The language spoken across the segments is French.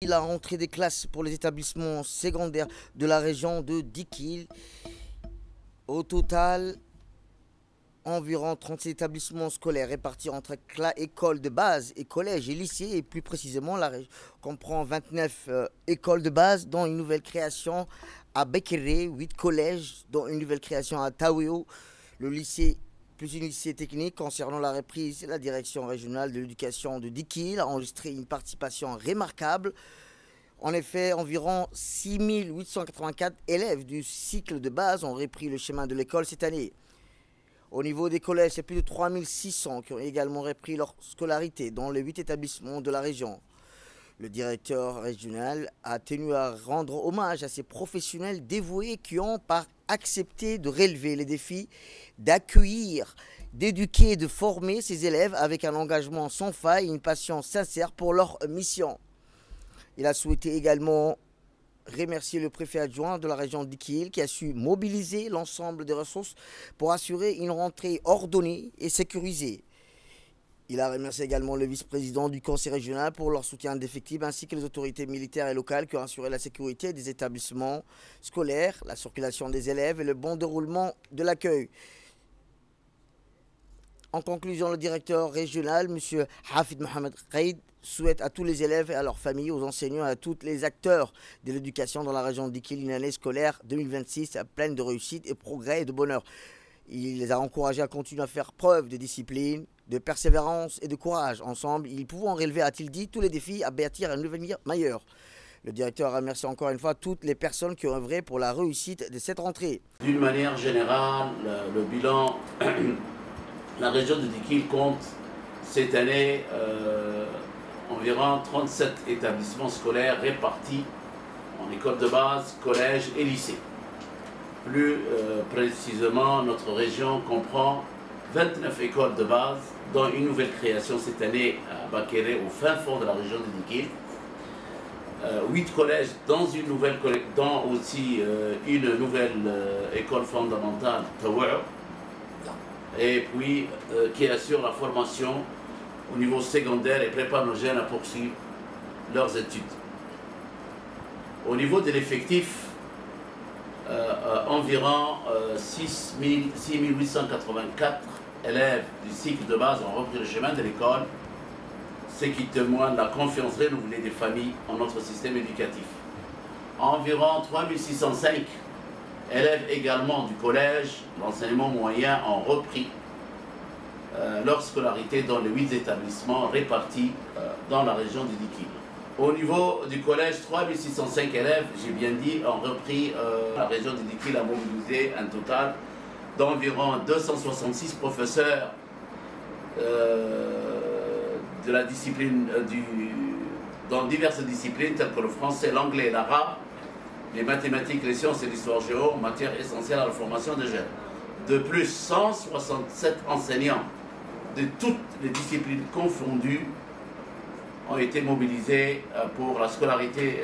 La rentrée des classes pour les établissements secondaires de la région de Dikil. Au total, environ 36 établissements scolaires répartis entre écoles de base et collèges et lycées. Et plus précisément, la région comprend 29 écoles de base, dont une nouvelle création à Bekere, 8 collèges, dont une nouvelle création à Taweo, le lycée plus un lycée technique. Concernant la reprise, la direction régionale de l'éducation de Dikil a enregistré une participation remarquable. En effet, environ 6 884 élèves du cycle de base ont repris le chemin de l'école cette année. Au niveau des collèges, c'est plus de 3 600 qui ont également repris leur scolarité dans les 8 établissements de la région. Le directeur régional a tenu à rendre hommage à ces professionnels dévoués qui ont accepté de relever les défis, d'accueillir, d'éduquer et de former ces élèves avec un engagement sans faille et une passion sincère pour leur mission. Il a souhaité également remercier le préfet adjoint de la région d'Ikil qui a su mobiliser l'ensemble des ressources pour assurer une rentrée ordonnée et sécurisée. Il a remercié également le vice-président du conseil régional pour leur soutien d'effectifs ainsi que les autorités militaires et locales qui ont assuré la sécurité des établissements scolaires, la circulation des élèves et le bon déroulement de l'accueil. En conclusion, le directeur régional, M. Hafid Mohamed Qaïd, souhaite à tous les élèves et à leurs familles, aux enseignants et à tous les acteurs de l'éducation dans la région d'Ikil une année scolaire 2026 pleine de réussite et progrès et de bonheur. Il les a encouragés à continuer à faire preuve de discipline, de persévérance et de courage. Ensemble, ils pourront relever, a-t-il dit, tous les défis à bâtir un avenir meilleur. Le directeur remercie encore une fois toutes les personnes qui ont œuvré pour la réussite de cette rentrée. D'une manière générale, le bilan, la région de Dikil compte cette année environ 37 établissements scolaires répartis en écoles de base, collèges et lycées. Plus précisément, notre région comprend 29 écoles de base, dont une nouvelle création cette année à Bakere, au fin fond de la région de Dikil. 8 collèges, dont aussi une nouvelle école fondamentale, Taweo, et puis qui assure la formation au niveau secondaire et prépare nos jeunes à poursuivre leurs études. Au niveau de l'effectif, environ 6 884 élèves du cycle de base ont repris le chemin de l'école, ce qui témoigne de la confiance renouvelée des familles en notre système éducatif. Environ 3 605 élèves également du collège, l'enseignement moyen, ont repris leur scolarité dans les 8 établissements répartis dans la région de Dikil. Au niveau du collège, 3 605 élèves, j'ai bien dit, ont repris. La région de Dikil a mobilisé un total d'environ 266 professeurs de la discipline, dans diverses disciplines telles que le français, l'anglais, l'arabe, les mathématiques, les sciences et l'histoire géo, matière essentielle à la formation des jeunes. De plus, 167 enseignants de toutes les disciplines confondues ont été mobilisés pour la scolarité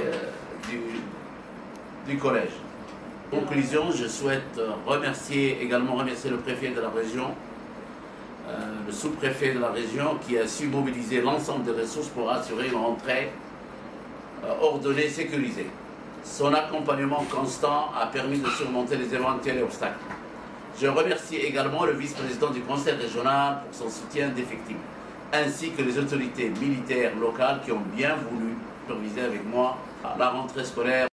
du collège. En conclusion, je souhaite également remercier le préfet de la région, le sous-préfet de la région qui a su mobiliser l'ensemble des ressources pour assurer une rentrée ordonnée et sécurisée. Son accompagnement constant a permis de surmonter les éventuels obstacles. Je remercie également le vice-président du conseil régional pour son soutien d'effectifs, ainsi que les autorités militaires locales qui ont bien voulu superviser avec moi la rentrée scolaire.